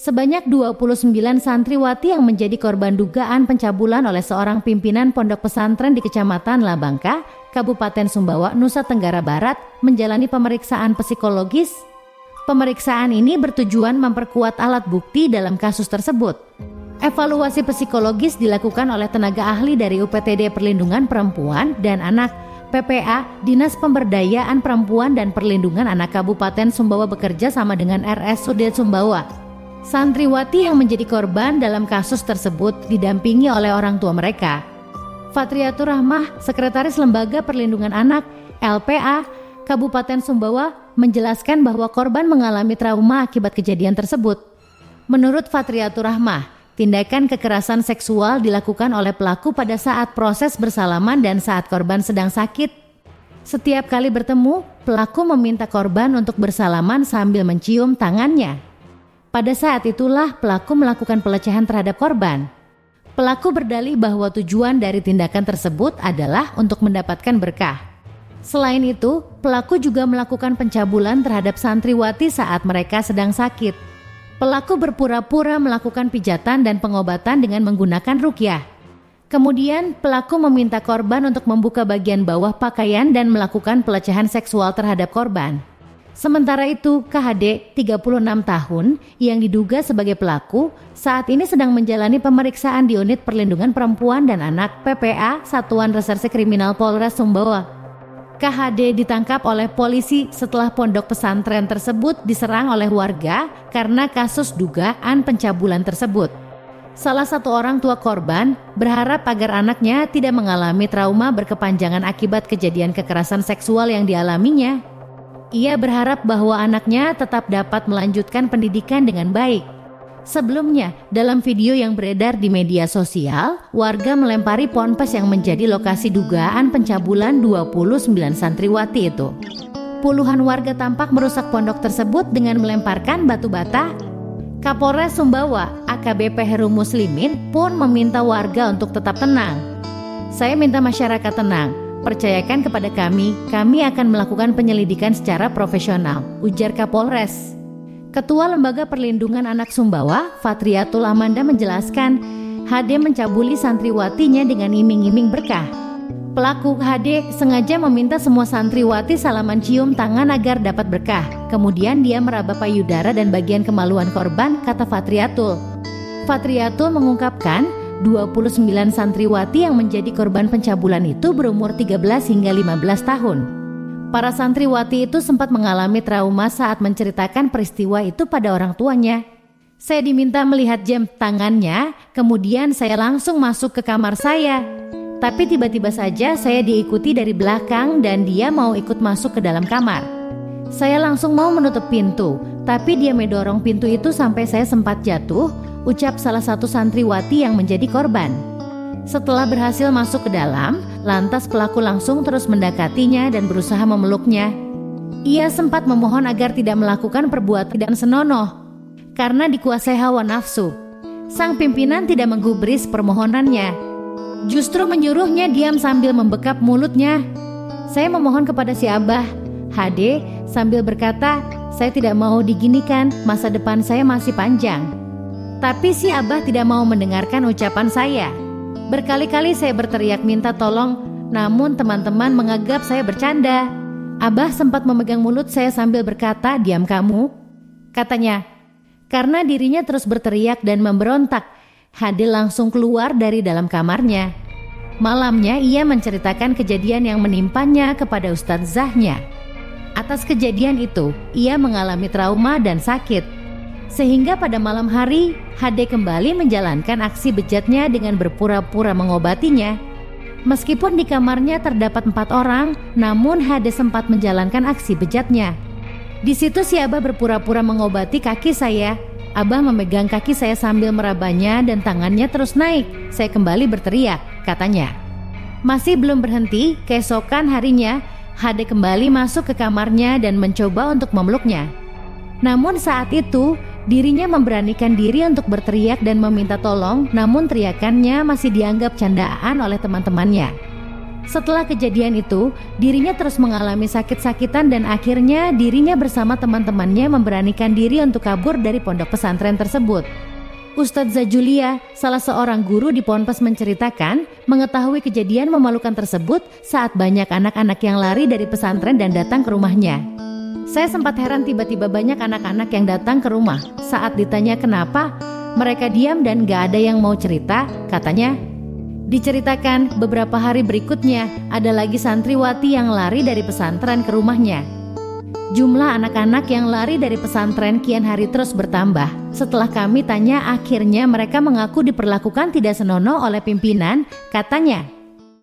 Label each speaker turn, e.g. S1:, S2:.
S1: Sebanyak 29 santriwati yang menjadi korban dugaan pencabulan oleh seorang pimpinan pondok pesantren di Kecamatan Labangka, Kabupaten Sumbawa, Nusa Tenggara Barat, menjalani pemeriksaan psikologis. Pemeriksaan ini bertujuan memperkuat alat bukti dalam kasus tersebut. Evaluasi psikologis dilakukan oleh tenaga ahli dari UPTD Perlindungan Perempuan dan Anak PPA, Dinas Pemberdayaan Perempuan dan Perlindungan Anak Kabupaten Sumbawa bekerja sama dengan RSUD Sumbawa. Santriwati yang menjadi korban dalam kasus tersebut didampingi oleh orang tua mereka. Fatriatur Rahmah, Sekretaris Lembaga Perlindungan Anak LPA Kabupaten Sumbawa, menjelaskan bahwa korban mengalami trauma akibat kejadian tersebut. Menurut Fatriatur Rahmah, tindakan kekerasan seksual dilakukan oleh pelaku pada saat proses bersalaman dan saat korban sedang sakit. Setiap kali bertemu, pelaku meminta korban untuk bersalaman sambil mencium tangannya. Pada saat itulah pelaku melakukan pelecehan terhadap korban. Pelaku berdalih bahwa tujuan dari tindakan tersebut adalah untuk mendapatkan berkah. Selain itu, pelaku juga melakukan pencabulan terhadap santriwati saat mereka sedang sakit. Pelaku berpura-pura melakukan pijatan dan pengobatan dengan menggunakan ruqyah. Kemudian, pelaku meminta korban untuk membuka bagian bawah pakaian dan melakukan pelecehan seksual terhadap korban. Sementara itu, KHD 36 tahun yang diduga sebagai pelaku saat ini sedang menjalani pemeriksaan di Unit Perlindungan Perempuan dan Anak PPA Satuan Reserse Kriminal Polres Sumbawa. KHD ditangkap oleh polisi setelah pondok pesantren tersebut diserang oleh warga karena kasus dugaan pencabulan tersebut. Salah satu orang tua korban berharap agar anaknya tidak mengalami trauma berkepanjangan akibat kejadian kekerasan seksual yang dialaminya. Ia berharap bahwa anaknya tetap dapat melanjutkan pendidikan dengan baik. Sebelumnya, dalam video yang beredar di media sosial, warga melempari ponpes yang menjadi lokasi dugaan pencabulan 29 santriwati itu. Puluhan warga tampak merusak pondok tersebut dengan melemparkan batu bata. Kapolres Sumbawa, AKBP Heru Muslimin, pun meminta warga untuk tetap tenang. "Saya minta masyarakat tenang. Percayakan kepada kami akan melakukan penyelidikan secara profesional," ujar Kapolres. Ketua Lembaga Perlindungan Anak Sumbawa, Fatriatul Amanda, menjelaskan HD mencabuli santriwatinya dengan iming-iming berkah. Pelaku HD sengaja meminta semua santriwati salaman cium tangan agar dapat berkah. Kemudian dia meraba payudara dan bagian kemaluan korban, kata Fatriatul. Fatriatul mengungkapkan 29 santriwati yang menjadi korban pencabulan itu berumur 13 hingga 15 tahun. Para santriwati itu sempat mengalami trauma saat menceritakan peristiwa itu pada orang tuanya. "Saya diminta melihat jam tangannya, kemudian saya langsung masuk ke kamar saya. Tapi tiba-tiba saja saya diikuti dari belakang dan dia mau ikut masuk ke dalam kamar. Saya langsung mau menutup pintu, tapi dia mendorong pintu itu sampai saya sempat jatuh," ucap salah satu santriwati yang menjadi korban. Setelah berhasil masuk ke dalam, lantas pelaku langsung terus mendekatinya dan berusaha memeluknya. Ia sempat memohon agar tidak melakukan perbuatan senonoh karena dikuasai hawa nafsu. Sang pimpinan tidak menggubris permohonannya, justru menyuruhnya diam sambil membekap mulutnya. "Saya memohon kepada si Abah," HD sambil berkata, "saya tidak mau diginikan, masa depan saya masih panjang." Tapi si Abah tidak mau mendengarkan ucapan saya. Berkali-kali saya berteriak minta tolong, namun teman-teman menganggap saya bercanda. Abah sempat memegang mulut saya sambil berkata, "Diam kamu," katanya. Karena dirinya terus berteriak dan memberontak, HD langsung keluar dari dalam kamarnya. Malamnya ia menceritakan kejadian yang menimpanya kepada ustadzahnya. Atas kejadian itu, ia mengalami trauma dan sakit. Sehingga pada malam hari, HD kembali menjalankan aksi bejatnya dengan berpura-pura mengobatinya. Meskipun di kamarnya terdapat 4 orang, namun HD sempat menjalankan aksi bejatnya. Di situ si Abah berpura-pura mengobati kaki saya. Abah memegang kaki saya sambil merabanya dan tangannya terus naik. Saya kembali berteriak, katanya. Masih belum berhenti, keesokan harinya, HD kembali masuk ke kamarnya dan mencoba untuk memeluknya. Namun saat itu, dirinya memberanikan diri untuk berteriak dan meminta tolong, namun teriakannya masih dianggap candaan oleh teman-temannya. Setelah kejadian itu, dirinya terus mengalami sakit-sakitan dan akhirnya dirinya bersama teman-temannya memberanikan diri untuk kabur dari pondok pesantren tersebut. Ustadz Zajulia, salah seorang guru di Ponpes menceritakan, mengetahui kejadian memalukan tersebut saat banyak anak-anak yang lari dari pesantren dan datang ke rumahnya. Saya sempat heran tiba-tiba banyak anak-anak yang datang ke rumah. Saat ditanya kenapa, mereka diam dan gak ada yang mau cerita, katanya. Diceritakan beberapa hari berikutnya, ada lagi santriwati yang lari dari pesantren ke rumahnya. Jumlah anak-anak yang lari dari pesantren kian hari terus bertambah. Setelah kami tanya, akhirnya mereka mengaku diperlakukan tidak senonoh oleh pimpinan, katanya.